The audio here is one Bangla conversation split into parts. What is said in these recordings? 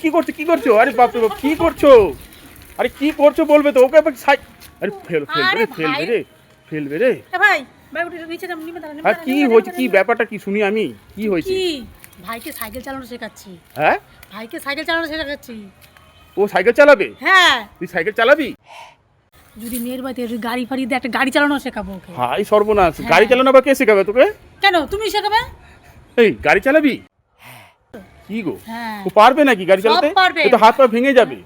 কি করছো কি করছো? আরে বাপরে বাপ, কি করছো? আরে কি করছো বলবে তো? ওকে আরে ফেলবে রে, ফেলবে রে। ভাই ভাই উঠে নিচে নাম নিমে দাঁড়া। আর কি হয়েছে, কি ব্যাপারটা কি শুনি আমি, কি হয়েছে? কি ভাইকে সাইকেল চালানো শেখাচ্ছি। হ্যাঁ, ভাইকে সাইকেল চালানো শেখাচ্ছি। ও সাইকেল চালাবে? হ্যাঁ, তুই সাইকেল চালাবি? যদি মেয়ের বাড়িতে গাড়ি ফাড়ি দিয়ে একটা গাড়ি চালানো শেখাবো ওকে। হাই সর্বনাশ, গাড়ি চালানো আবার কে শেখাবে তোকে? কেন তুমি শেখাবে? এই গাড়ি চালাবি? কি গো, হ্যাঁ ও পারবে নাকি গাড়ি চালাতে? এ তো হাত পা ভেঙে যাবে।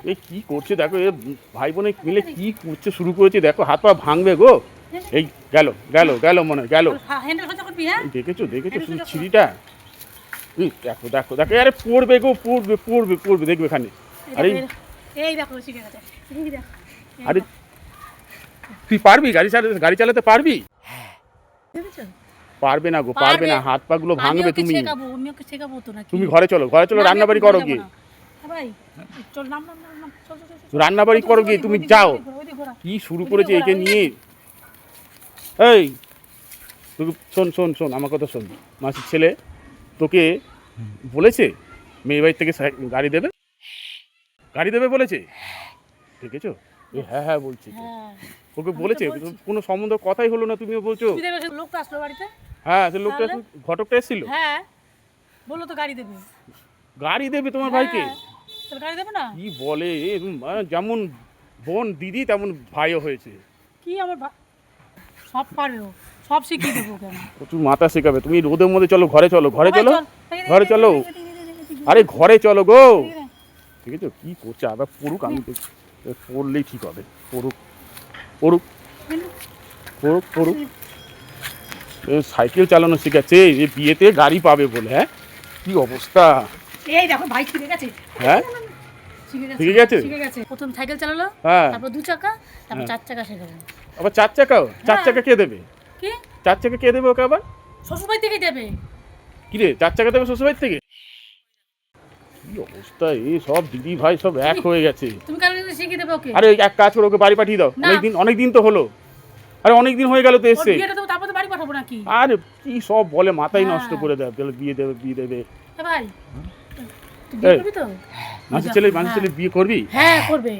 এই কি করছে দেখো, এ ভাই বোনে মিলে কি করছে শুরু করেছে দেখো, হাত পা ভাঙবে গো। এই গেল গেল গেল মনে হয় গেল। হ্যান্ডেল সোজা করবি। হ্যাঁ দেখেছো দেখেছো শুধু ছিঁড়িটা, দেখো দেখো দেখো, আরে পড়বে গো, পড়বে পড়বে পড়বে, দেখবে এখানে। আরে এই দেখো শিখে গেছে। এই দেখো, আরে তুই পারবি গাড়ি চালাতে পারবি? দেখেছো? পারবে না গো, পারবে না, হাত পা গুলো ভাঙবে। তুমি আমি ওকে শেখাবো তো নাকি? তুমি ঘরে চলো, ঘরে চলো, রান্না বাড়ি করো গিয়ে। ভাই চল নাম নাম নাম চল চল চল। রান্না বাড়ি করো গিয়ে, তুমি যাও। কি শুরু করেছে একে নিয়ে। এই তুই শোন শোন শোন, আমার কথা শোন। মাসির ছেলে তোকে বলেছে মেয়ে বাড়ির থেকে গাড়ি দেবে, গাড়ি দেবে বলেছে, দেখেছো? হ্যাঁ হ্যাঁ বলছি, ওকে বলেছে, কোনো সম্বন্ধ কথাই হলো না, তুমিও বলছো। লোকটা আসলো বাড়িতে। হ্যাঁ, সে লোকটা ঘটকটা এসেছিল। হ্যাঁ বললো তো গাড়ি দেবে। গাড়ি দেবে তোমার ভাইকে? তাহলে গাড়ি দেবে না? কি বলে, যেমন বোন দিদি তেমন ভাইও হয়েছে। কি আমার সব পারবে ও, সব শিখিয়ে দেবো কেন? প্রচুর মাথা শেখাবে। তুমি রোদের মধ্যে চলো, ঘরে চলো, ঘরে চলো, ঘরে চলো। আরে ঘরে চলো গো। ঠিক আছে, কি করছে আবার পড়ুক, আমি দেখছি পড়লেই ঠিক হবে। পড়ুক পড়ুক পড়ুক পড়ুক। সাইকেল চালানো শিখাচ্ছে, যে বিয়েতে গাড়ি পাবে বলে। হ্যাঁ, কি অবস্থা। এই দেখো ভাই শিখে গেছে। হ্যাঁ শিখে গেছে। প্রথম সাইকেল চালালো, হ্যাঁ, তারপর 2 চাকা, তারপর 4 চাকা শেখালো। আবার 4 চাকাও? 4 চাকা কে দেবে? কি 4 চাকা কে দেবে ওকে আবার? শ্বশুর বাড়ি থেকে দেবে। কি রে, 4 চাকা দেবে শ্বশুরবাড়ি থেকে? কি অবস্থা, এই সব দিদি ভাই সব এক হয়ে গেছে। তুমি কাল শিখিয়ে দেবে ওকে। আরে এক কাজ করো, ওকে বাড়ি পাঠিয়ে দাও। অনেক দিন তো হলো। আরে অনেক দিন হয়ে গেল তো এসছে। বিয়েটা দেবো, তারপর তো বাড়ি পাঠাবো নাকি? আরে কি সব বলে, মাথাই নষ্ট করে দেয়। তাহলে বিয়ে দেবে বিয়ে দেবে। ভাই তুই বিয়ে করবি তো? মাসির ছেলে বিয়ে করবি? হ্যাঁ করবে।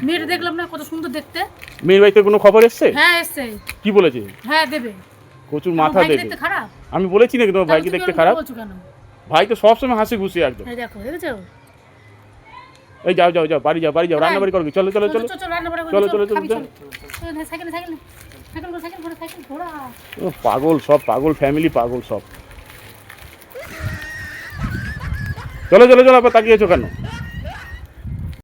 মেয়েটা দেখলাম না কত সুন্দর দেখতে। মেয়ের বাড়িতে কোনো খবর এসছে? হ্যাঁ এসছে। কি বলেছে? হ্যাঁ দেবে। প্রচুর মাথা দেবে। দেখতে খারাপ? আমি বলেছি নাকি তোমার ভাইকে দেখতে খারাপ? বলছো কেন? ভাই তো সবসময় হাসি খুশি একদম। এই দেখো, দেখেছো? এই যাও যাও যাও, বাড়ি যাও, রান্না বাড়ি করো। চলো চলো চলো চল রান্না বাড়ি চলো চলো চলো। সাইকেল ঘোড়া। পাগল সব, পাগল ফ্যামিলি, পাগল সব। চলো চলো চলো, আবার তাকিয়েছো কেন?